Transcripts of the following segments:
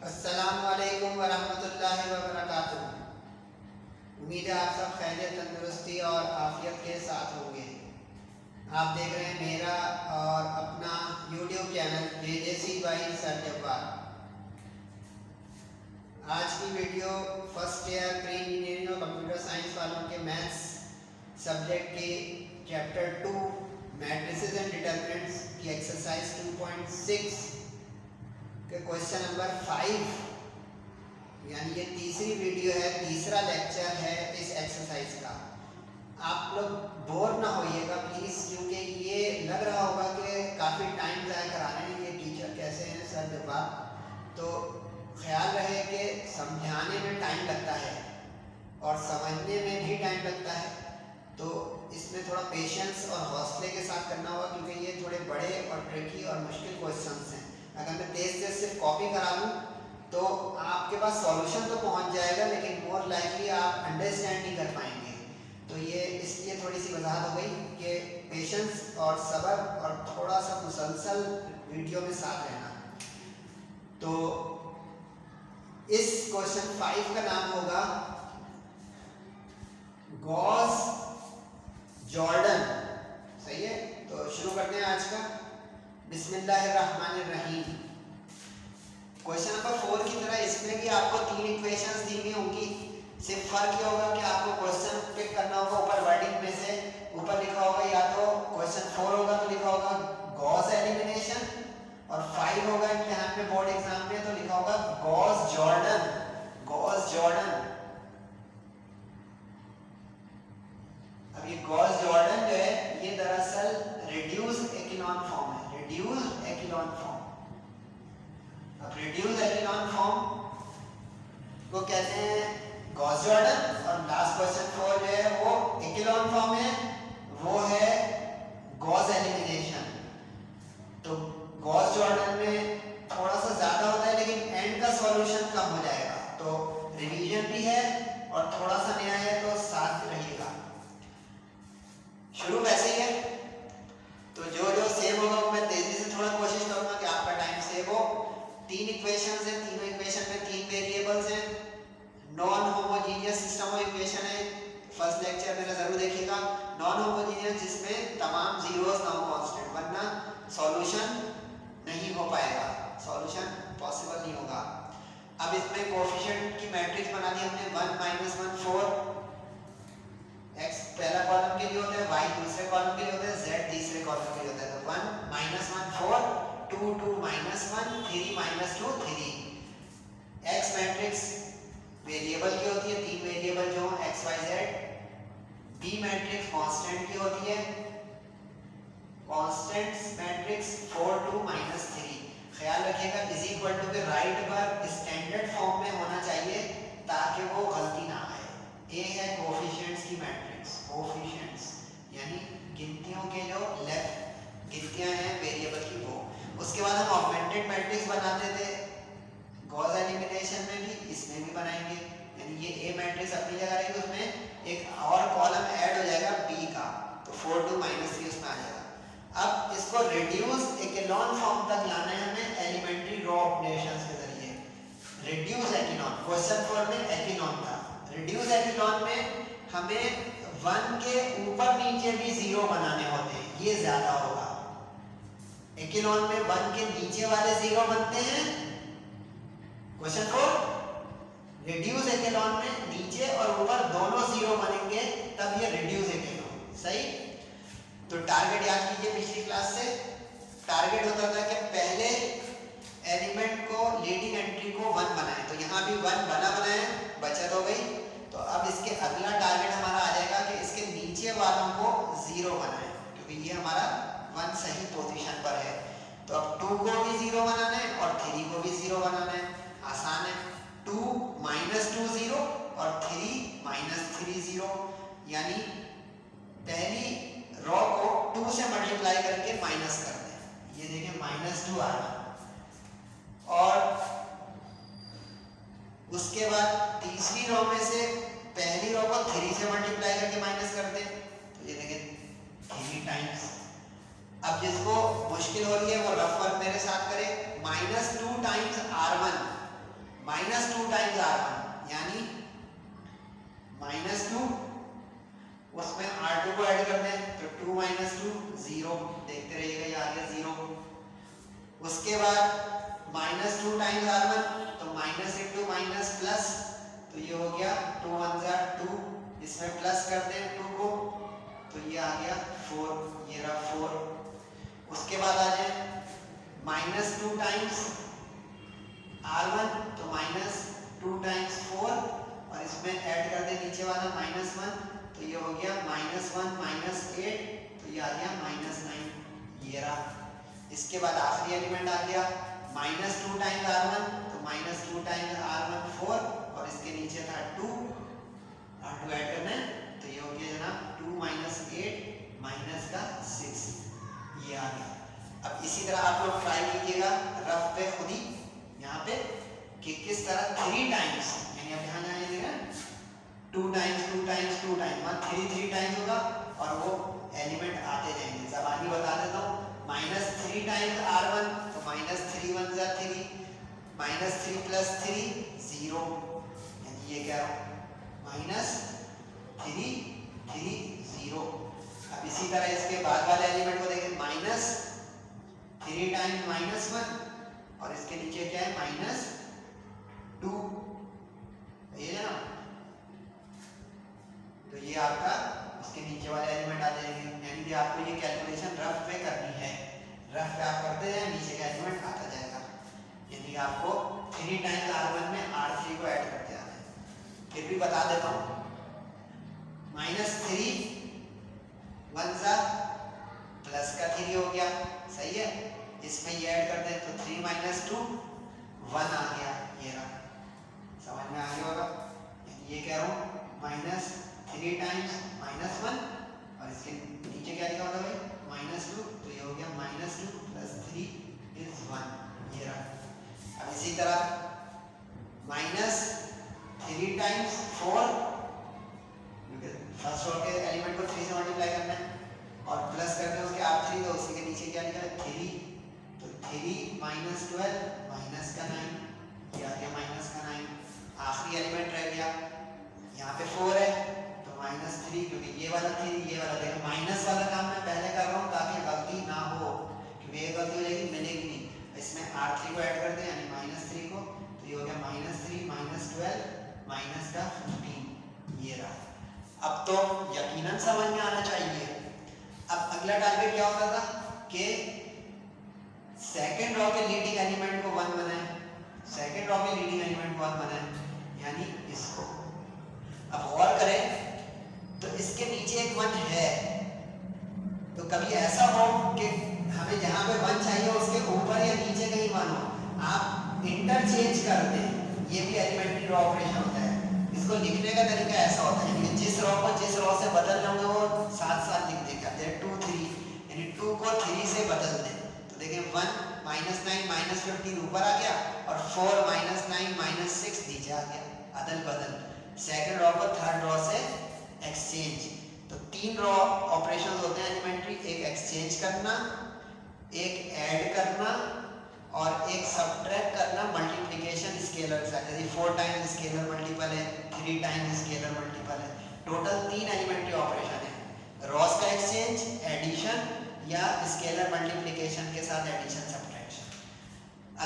अस्सलामुअलैकुम वरहमतुल्लाहि वबरकातुहू। उम्मीद है आप सब खैरियत, तंदुरुस्ती और आफियत के साथ होंगे। आप देख रहे हैं मेरा और अपना YouTube channel JJC by sir Jabbar. आज की video first year pre engineering और कंप्यूटर साइंस वालों के मैथ्स सब्जेक्ट के चैप्टर 2 मैट्रिसेस एंड डिटरमिनेंट्स की एक्सरसाइज 2.6 के क्वेश्चन नंबर 5, यानी ये तीसरी वीडियो है, तीसरा लेक्चर है इस एक्सरसाइज का। आप लोग बोर ना होइएगा प्लीज़, क्योंकि ये लग रहा होगा कि काफ़ी टाइम ज़ाया करा रहे हैं ये टीचर कैसे हैं सर जवाब। तो ख्याल रहे कि समझाने में टाइम लगता है और समझने में भी टाइम लगता है, तो इसमें थोड़ा पेशेंस और हौसले के साथ करना होगा, क्योंकि ये थोड़े बड़े और ट्रिकी और मुश्किल क्वेश्चंस हैं। अगर मैं तेज सिर्फ कॉपी करा लूँ तो आपके पास सॉल्यूशन तो पहुंच जाएगा, लेकिन मोर लाइकली आप अंडरस्टैंड नहीं कर पाएंगे। तो ये इसलिए थोड़ी सी वजाहत हो गई कि पेशेंस और सब्र और थोड़ा सा मुसलसल वीडियो में साथ रहना। तो इस क्वेश्चन 5 का नाम होगा गॉस जॉर्डन। सही है, तो शुरू करते हैं आज का। बिस्मिल्लाहिर्रहमानिर्रहीम। क्वेश्चन नंबर 4 की तरह इसमें भी आपको 3 इक्वेशंस दी हुई होंगी। सिर्फ फर्क ये होगा कि आपको क्वेश्चन पिक करना होगा ऊपर वर्डिंग में से। ऊपर लिखा होगा या तो क्वेश्चन 4 होगा तो लिखा होगा गॉस एलिमिनेशन, और 5 होगा इम्तिहान में बोर्ड एग्जाम में तो लिखा होगा गॉस जॉर्डन। Gauss Jordan. अब ये गॉस जॉर्डन जो है ये दरअसल रिड्यूस एक्लोन फॉर्म है। Reduce echelon form. अब रिड्यूस एक्लोन फॉर्म को कहते हैं गॉस जॉर्डन, और लास्ट क्वेश्चन 4 जो है वो एक्लोन फॉर्म है, वो है गॉस एलिमिनेशन। तो गॉस जॉर्डन में थोड़ा सा ज्यादा होता है, लेकिन एंड का सॉल्यूशन कम हो जाएगा। तो रिवीजन भी है और थोड़ा सा नया है, तो साथ रहिएगा। शुरू वैसे ही है, तो जो सेव होगा वो मैं तेजी से थोड़ा कोशिश करूंगा कि आपका टाइम सेव हो। 3 इक्वेशंस हैं, तीनों इक्वेशन में 3 वेरिएबल्स हैं। Non homogeneous system of equation है। फर्स्ट लेक्चर मेरा जरूर देखिएगा। नॉन होमोजीनियस जिसमें तमाम जीरोस ना हो कांस्टेंट, वरना सॉल्यूशन नहीं हो पाएगा, सॉल्यूशन पॉसिबल नहीं होगा। अब इसमें कोएफिशिएंट की मैट्रिक्स बना दी हमने। 1 -1 4। x पहला कॉलम के लिए होता है, y दूसरे कॉलम के लिए होता है, z तीसरे कॉलम के लिए होता है। तो 1 -1 4, 2 2 -1, 3 -2 3। x मैट्रिक्स वेरिएबल की होती है, 3 वेरिएबल जो x y z। b matrix constant की होती है, कांस्टेंट्स मैट्रिक्स 4 2 -3। ख्याल रखिएगा इज इक्वल टू के राइट पर स्टैंडर्ड फॉर्म में होना चाहिए ताकि वो गलती ना आए। ए है कोएफिशिएंट्स की मैट्रिक्स, कोएफिशिएंट्स यानी गिनतियों के जो लेफ्ट गिनतियां हैं वेरिएबल की, वो। उसके बाद हम ऑगमेंटेड मैट्रिक्स बनाते थे गॉस एलिमिनेशन में भी, इसमें भी बनाएंगे। यानी ये ए मैट्रिक्स अपनी जगह रहेगी, उसमें एक और कॉलम ऐड हो जाएगा बी का, तो 4 2 -3 उसमें आ जाएगा। अब इसको रिड्यूस एक्लोन फॉर्म तक लाना है हमें एलिमेंट्री रो ऑपरेशंस के जरिए। रिड्यूस एक्लोन, क्वेश्चन 4 में एक्लोन था। रिड्यूस एक्लोन में हमें 1 के ऊपर नीचे भी 0 बनाने होते हैं, ये ज्यादा होगा। एक्लोन में 1 के नीचे वाले 0 बनते हैं। क्वेश्चन 4 रिड्यूस एक्लोन में नीचे और ऊपर दोनों 0 बनेंगे, तब ये रिड्यूस एक्लोन। सही। तो टारगेट याद कीजिए पिछली क्लास से। टारगेट होता था कि पहले एलिमेंट को लीडिंग एंट्री को 1 बनाएं, तो यहाँ भी 1 बनाए, बचत हो गई। तो अब इसके अगला टारगेट हमारा आ जाएगा कि इसके नीचे वालों को 0 बनाएं, क्योंकि ये हमारा 1 सही पोजीशन पर है। तो अब 2 को भी 0 बनाना है और 3 को भी 0 बनाना है। आसान है। 2 -2 0 और 3 -3 0, यानी पहली रो को 2 से मल्टीप्लाई करके माइनस कर दें। ये देखिए -2 आ रहा है। और उसके बाद तीसरी रो में से पहली रो को 3 से मल्टीप्लाई करके माइनस कर दें, तो ये देखिए 3 टाइम्स। अब जिसको मुश्किल हो रही है वो रफ वर्क मेरे साथ करे। -2 टाइम्स R1 -2 टाइम्स R1 यानी -2, उसमें R2 को ऐड कर दें तो 2 - 2 0, देखते रहिएगा ये आ गया 0। उसके बाद -2 टाइम्स R1 तो माइनस इंटू माइनस प्लस, तो ये हो गया 2 1 जा 2, इसमें प्लस कर दें 2 को तो ये आ गया 4, ये रहा 4। उसके बाद आ जाए -2 टाइम्स R1 तो -2 टाइम्स 4 और इसमें ऐड कर दे नीचे वाला -1 तो ये हो गया -1 -8 तो ये आ गया -9, ये रहा। इसके बाद आखिरी एलिमेंट आ गया -2 टाइम्स R1 तो -2 टाइम्स R1 4 और इसके नीचे था 2, R2 ऐड करना है तो ये हो गया जनाब 2 - 8 माइनस का 6, ये आ गया। अब इसी तरह आप लोग ट्राई कीजिएगा रफ पे खुद ही यहाँ पे कि किस तरह 3 टाइम्स, यानी अब यहाँ जाएंगे ना 2 टाइम्स 2 टाइम्स 2 टाइम्स, वहाँ 3 टाइम्स होगा और वो एलिमेंट आते जाएंगे। ज़बानी बता देता हूँ, -3 टाइम्स R1 तो -3 1 जा 3, -3 + 3 0, यानी ये क्या -3 3 0। अब इसी तरह इसके बाद वाले एलिमेंट को देखें -3 टाइम्स -1 और इसके नीचे क्या है -2, ये है ना, तो ये आपका उसके नीचे वाले एलिमेंट आ जाएंगे। यानी कि आपको ये कैलकुलेशन रफ पे करनी है, रफ पे आप करते हैं नीचे का एलिमेंट आता जाएगा। यानी कि आपको 3 टाइम्स R1 में R3 को ऐड करते आना है। फिर भी बता देता हूँ, -3 1 जा प्लस का 3 हो गया, सही है। इसमें ये ऐड कर दें तो 3 - 2 1 आ गया, ये रहा, समझ में आ गया होगा। ये कह रहा हूँ -3 टाइम्स -1 और इसके नीचे क्या लिखा होता है भाई -2, तो ये हो गया -2 + 3 = 1, ये रहा। अब इसी तरह -3 टाइम्स 4, फर्स्ट रो के एलिमेंट को 3 से मल्टीप्लाई करना है और प्लस करते हैं उसके R3 तो उसी के नीचे क्या लिखा है 3, तो 3 - 12 माइनस का 9, ये आ गया -9। आखिरी एलिमेंट रह गया, यहाँ पे 4 है तो -3, क्योंकि ये वाला 3 ये वाला, देखो माइनस वाला काम मैं पहले कर रहा हूँ ताकि गलती ना हो, क्योंकि ये गलती हो जाएगी मिलेगी नहीं। इसमें R3 को ऐड कर दें यानी -3 को, तो ये हो गया -3 -12 माइनस का 15, ये रहा। अब तो यकीनन समझ में आना चाहिए। अब अगला टारगेट क्या होता था कि सेकंड रो के लीडिंग एलिमेंट को 1 बनाएं, सेकंड रो के लीडिंग एलिमेंट को 1 बनाएं, यानी इसको। अब गौर करें तो इसके नीचे एक 1 है, तो कभी ऐसा हो कि हमें जहां पे 1 चाहिए उसके ऊपर या नीचे कहीं 1 हो, आप इंटरचेंज कर दें, ये भी एलिमेंट्री रो ऑपरेशन होता है। इसको लिखने का तरीका ऐसा होता है कि जिस रो को जिस रो से बदल लेंगे वो साथ साथ लिख देगा, जैसे 2 3, यानी 2 को 3 से बदल दें तो देखें 1 -9 -15 ऊपर आ गया और 4 -9 -6 नीचे आ गया, अदल बदल। सेकंड रो को थर्ड रो से एक्सचेंज, तो 3 रो ऑपरेशंस होते हैं एलिमेंट्री, एक एक्सचेंज करना, एक ऐड करना और एक सब्ट्रैक्ट करना मल्टीप्लिकेशन स्केलर से। जैसे 4 टाइम्स स्केलर मल्टीपल है, 3 टाइम्स स्केलर मल्टीपल है, टोटल 3 एलिमेंट्री ऑपरेशन है, रॉस का एक्सचेंज, एडिशन या स्केलर मल्टीप्लिकेशन के साथ एडिशन सब्ट्रैक्शन।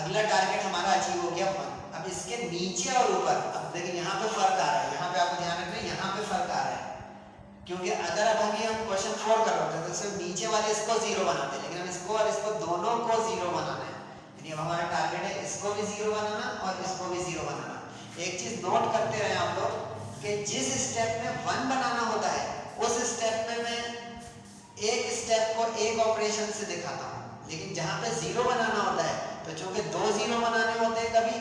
अगला टारगेट हमारा अचीव हो गया 1। अब इसके नीचे और ऊपर, अब देखिए यहाँ पे फर्क आ रहा है, यहाँ पे आपको ध्यान रखना है, यहाँ पे फर्क आ रहा है, क्योंकि अगर अब हम क्वेश्चन 4 कर रहे थे तो सिर्फ नीचे वाले इसको 0 बनाते, लेकिन हम इसको और इसको दोनों को 0 बनाना है। अब हमारा टारगेट है इसको भी 0 बनाना और इसको भी 0 बनाना। एक चीज नोट करते रहे आप लोग कि जिस स्टेप में 1 बनाना होता है उस स्टेप में मैं एक स्टेप को एक ऑपरेशन से दिखाता हूँ, लेकिन जहाँ पे 0 बनाना होता है तो चूंकि 2 0 बनाने होते हैं कभी,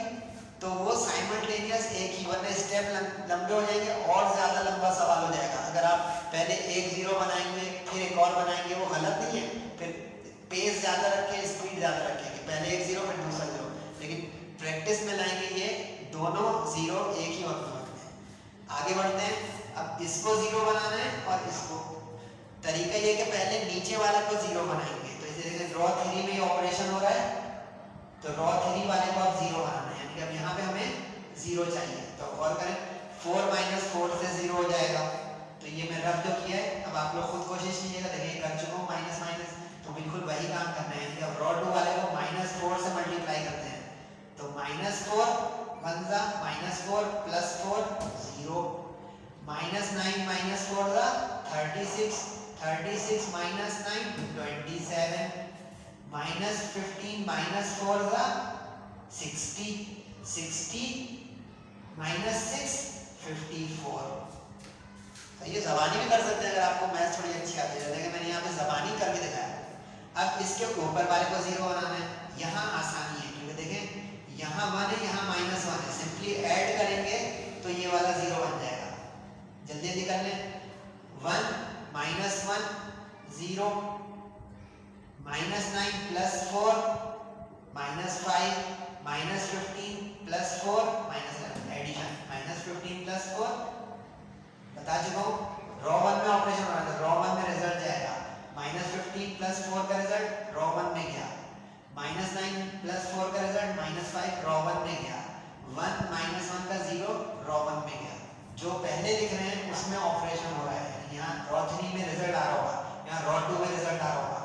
तो वो साइमल्टेनियस एक ही, वरना स्टेप लंबे हो जाएंगे और ज्यादा लंबा सवाल हो जाएगा। अगर आप पहले एक 0 बनाएंगे फिर एक और बनाएंगे वो गलत नहीं है, फिर पेस ज्यादा रखें, स्पीड ज्यादा रखेंगे, पहले एक 0 फिर दूसरा 0, लेकिन प्रैक्टिस में लाएंगे ये दोनों 0 एक ही वक्त में। आगे बढ़ते हैं, अब इसको 0 बनाना है और इसको, तरीका ये कि पहले नीचे वाले को 0 बनाएंगे, तो जैसे रॉ 3 में ऑपरेशन हो रहा है तो रॉ 3 वाले को आप 0 बनाना है, यानी कि अब यहाँ पे हमें 0 चाहिए। तो और करें 4 माइनस 4 से 0 हो जाएगा। तो ये मैं रब जो किया है, अब आप लोग खुद कोशिश कीजिएगा। देखिए कर चुका हूँ माइनस माइनस, तो बिल्कुल वही काम करना है कि अब रॉ 2 वाले को -4 से मल्टीप्लाई करते हैं। तो -4 1 जा -4 +4 0, -9 -4 जा 36, 36 -9 27, -15 -4 जा 60, 60 -6 54। तो ये ज़बानी भी कर सकते हैं अगर आपको मैथ थोड़ी अच्छी आती है। लेकिन मैंने यहाँ पे ज़बानी करके दिखाया। अब इसके ऊपर वाले को 0 बनाना है। यहाँ आसानी है क्योंकि देखें यहाँ 1 है, यहाँ -1 है, सिंपली ऐड करेंगे तो ये वाला 0 बन जाएगा। जल्दी जल्दी कर लें। 1 -1 0, -9 +4 -5 -15 +4 -11, एडिशन -15 +4 बता चुका हूँ। रॉ 1 में ऑपरेशन हो रहा था, रॉ 1 में रिजल्ट जाएगा -15 +4 का रिजल्ट रॉ 1 में गया, -9 +4 का रिजल्ट -5 रॉ 1 में गया, 1 -1 का 0 रॉ 1 में गया। जो पहले लिख रहे हैं उसमें ऑपरेशन हो रहा है, यहाँ रॉ 3 में रिजल्ट आ रहा होगा, यहाँ रॉ 2 में रिजल्ट आ रहा होगा।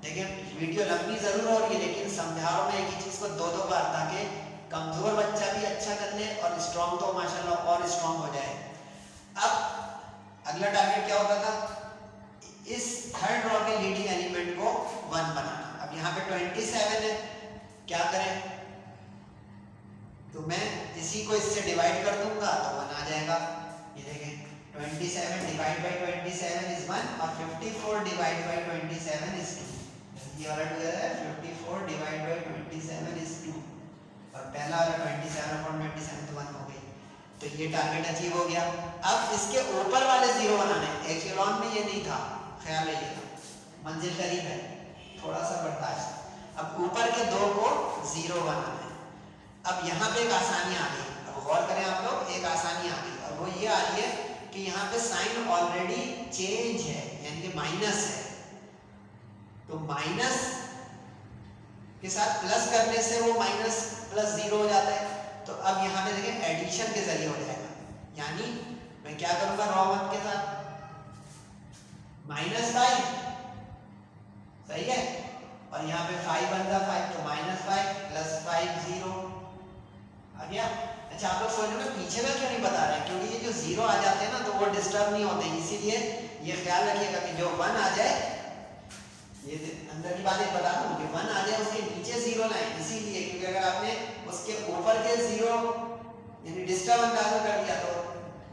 देखिए वीडियो लंबी जरूर हो रही है लेकिन समझा रहा हूँ मैं एक ही चीज को 2-2 बार, ताकि कमजोर बच्चा भी अच्छा कर ले और स्ट्रॉन्ग तो माशाल्लाह और स्ट्रॉन्ग हो जाए। अब अगला टारगेट क्या होता था, इस थर्ड रॉ के लीडिंग एलिमेंट को 1 बनाना। अब यहाँ पे 27 है, क्या करें, तो मैं इसी को इससे डिवाइड कर दूंगा तो 1 आ जाएगा। ये देखें 27 डिवाइड बाय 27 इज 1 और 54 डिवाइड बाय 27 इज 2। ये वाला 2 है, 54 डिवाइड बाय 27 इज 2 और पहला वाला 27/27 तो 1 हो गई। तो ये टारगेट अचीव हो गया। अब इसके ऊपर वाले 0 बनाने, एक्सेलॉन में ये नहीं था, ख्याल रखिएगा, मंजिल करीब है, थोड़ा सा बर्दाश्त। अब ऊपर के 2 को 0 बनाना है। अब यहाँ पे एक आसानी आ गई, अब गौर करें आप लोग, एक आसानी आ गई और वो ये आ रही है कि यहाँ पे साइन ऑलरेडी चेंज है, यानी कि माइनस है। तो माइनस के साथ प्लस करने से वो माइनस प्लस 0 हो जाता है। तो अब यहाँ पे देखें एडिशन के जरिए हो जाएगा, यानी मैं क्या करूंगा, रॉ 1 के साथ -5 सही है और यहाँ पे 5 बन जा 5, तो -5 +5 0 आ गया। अच्छा आप लोग सोच रहे हो पीछे का क्यों नहीं बता रहे हैं, क्योंकि ये जो 0 आ जाते हैं ना तो वो डिस्टर्ब नहीं होते, इसीलिए ये ख्याल रखिएगा कि जो 1 आ जाए, ये अंदर की बात एक बता दूं कि 1 आ जाए उसके नीचे 0 लाएं, इसीलिए क्योंकि अगर आपने उसके ऊपर के 0 यानी डिस्टर्ब अंदाजा कर दिया तो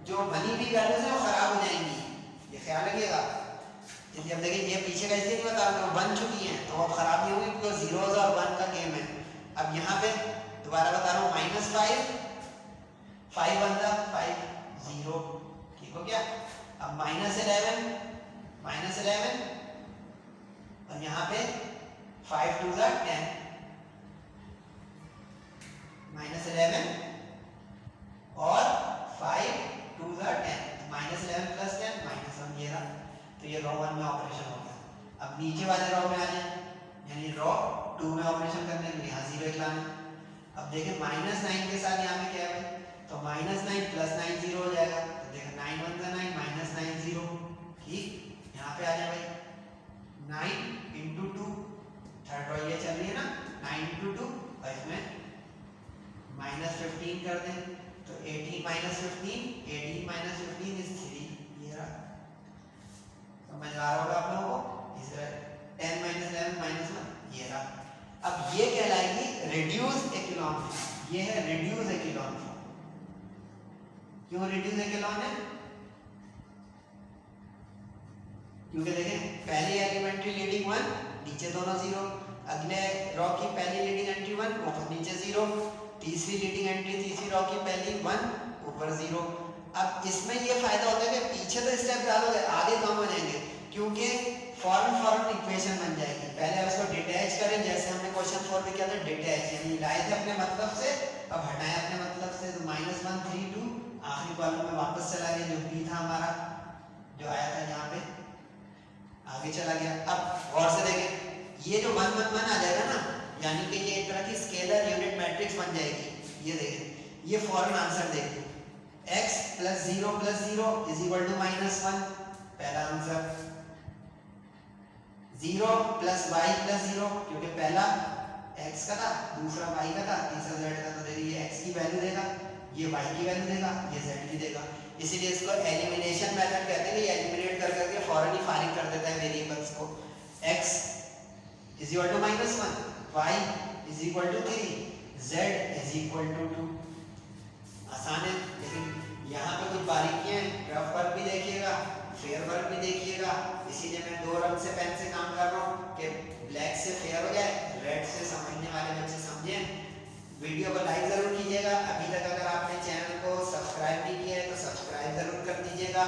जो बनी हुई वैल्यूज है वो खराब हो जाएंगी, ये ख्याल रखिएगा। जब देखिए ये पीछे का इसलिए नहीं बता रहा, वो बन चुकी हैं तो अब खराब नहीं होगी क्योंकि 0 और 1 का गेम है। अब यहाँ पे दोबारा बता रहा हूँ -5 5 बन जा 5 0, ठीक हो गया। अब -11 और यहाँ पे 5 2 जा 10, -11 और 5 2 जा 10, -11 + 10 -1 ये रहा। तो ये रॉ 1 में ऑपरेशन हो गया। अब नीचे वाले रॉ में आ जाए, यानी रॉ 2 में ऑपरेशन करने के लिए यहाँ 0 एक लाना। अब देखें -9 के साथ यहाँ पे क्या है भाई, तो -9 + 9 0 हो जाएगा। तो देखो 9 1 जा 9 -9 0, ठीक। यहाँ पे आ जाए भाई 9 × 2, थर्ड रॉ ये चल रही है ना, 9 × 2 और इसमें -15 कर दें तो 18 - 15 इज 3, ये रहा। समझ आ रहा होगा आप लोगों को, इस 10 - 11 -1 ये रहा। अब ये कहलाएगी रिड्यूस एक्लॉन फॉर्म, ये है रिड्यूस एक्लॉन फॉर्म। क्यों रिड्यूस एक्लॉन है, क्योंकि देखें पहली एलिमेंट्री लीडिंग 1 नीचे दोनों 0, अगले रॉ की पहली लीडिंग एंट्री 1 ऊपर नीचे 0, तीसरी लीडिंग एंट्री तीसरी रॉ की पहली 1 ऊपर 0। अब इसमें ये फायदा होता है कि पीछे तो स्टेप ज्यादा हो गए, आगे कम हो जाएंगे, क्योंकि फॉरन इक्वेशन बन जाएगी। पहले आप इसको डिटैच करें, जैसे हमने क्वेश्चन 4 में किया था, डिटैच यानी लाए थे अपने मतलब से, अब हटाए अपने मतलब से, तो -1 3 2 आखिरी कॉलम में वापस चला गया, जो बी था हमारा, जो आया था यहाँ पे आगे चला गया। अब गौर से देखें, ये जो 1 1 1 आ जाएगा ना, यानी कि ये एक तरह की स्केलर यूनिट मैट्रिक्स बन जाएगी। ये देखें ये फौरन आंसर देख लो, x plus 0 is equal to -1, पहला आंसर। 0 प्लस वाई प्लस 0, क्योंकि पहला x का था, दूसरा y का था, तीसरा z का, तो देखिए ये x की वैल्यू देगा, ये y की वैल्यू देगा, ये z की देगा। इसीलिए इसको एलिमिनेशन मेथड कहते हैं कि ये एलिमिनेट कर करके फौरन ही फारिग कर देता है वेरिएबल्स को। x is equal to -1, y is equal to 3, z is equal to 2। आसान है, लेकिन यहाँ पे कुछ बारीकियां हैं, रफ वर्क भी देखिएगा, फेयर वर्क भी देखिएगा। इसीलिए मैं दो रंग से पेन से काम कर रहा हूँ कि ब्लैक से फेयर हो जाए, रेड से समझने वाले बच्चे समझें। वीडियो को लाइक जरूर कीजिएगा। अभी तक अगर आपने चैनल को सब्सक्राइब नहीं किया है तो सब्सक्राइब जरूर कर दीजिएगा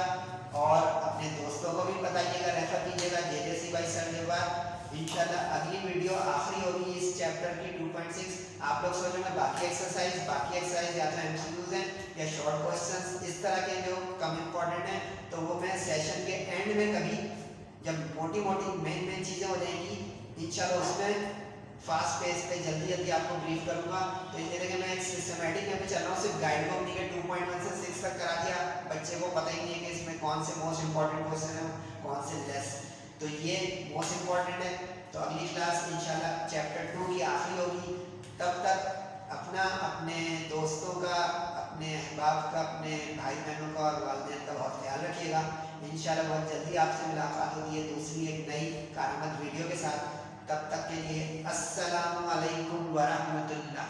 और अपने दोस्तों को भी बताइएगा, रेफर कीजिएगा जेजेसी भाई सर के बाद। इंशाल्लाह अगली वीडियो आखिरी होगी इस चैप्टर की 2.6। आप लोग सोचोगे बाकी एक्सरसाइज या तो एमसीक्यूज हैं या शॉर्ट क्वेश्चंस इस तरह के जो कम इम्पोर्टेंट हैं, तो वो मैं सेशन के एंड में कभी जब मोटी मेन चीज़ें हो जाएंगी इंशाल्लाह उसमें फास्ट पेस पे जल्दी आपको ब्रीफ करूंगा। तो इस तरह के मैं एक सिस्टमैटिक में चल रहा हूँ, सिर्फ गाइड को अपनी के 2.1 से 6 तक करा दिया, बच्चे को पता ही नहीं है कि इसमें कौन से मोस्ट इंपॉर्टेंट क्वेश्चन है, कौन से लेस। तो ये मोस्ट इंपॉर्टेंट है। तो अगली क्लास इंशाल्लाह चैप्टर 2 की आखिरी होगी। तब तक अपना, अपने दोस्तों का, अपने अहबाब का, अपने भाई बहनों का और वालिदैन का बहुत ख्याल रखिएगा। इंशाल्लाह बहुत जल्दी आपसे मुलाकात होगी है दूसरी एक नई कारामद वीडियो के साथ। तब तक के लिए अस्सलामु अलैकुम व रहमतुल्लाह।